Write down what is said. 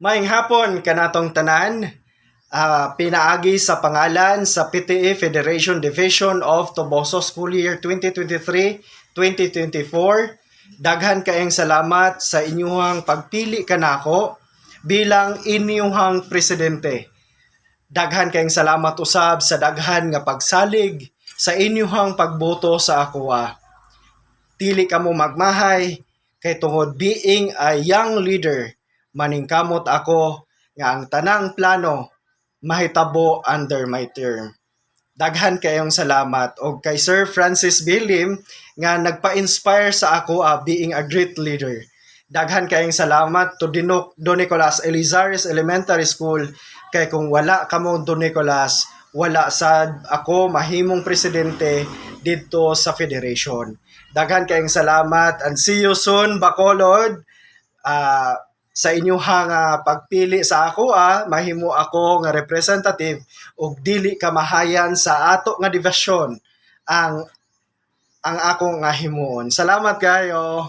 Maayong hapon kanatong tanan. Pinaagi sa pangalan sa PTE Federation Division of Toboso School Year 2023-2024. Daghan kayong salamat sa inyong pagpili kanako bilang inyong presidente. Daghan kayong salamat usab sa daghan nga pagsalig sa inyong pagboto sa akoa. Dili kamo magmahay kay tungod being a young leader, maningkamot ako nga ang tanang plano mahitabo under my term. Daghan kayong salamat og kay Sir Francis Bilim nga nagpa-inspire sa ako being a great leader. Daghan kayong salamat to Don Nicolas Elizares Elementary School kay kung wala kamo Don Nicolas, wala sad ako mahimong presidente dito sa federation. Daghan kayong salamat and see you soon Bacolod. Sa inyong pagpili sa ako mahimo ako nga representative ug dili kamahayan sa ato nga division ang akong nga himuon. Salamat kayo.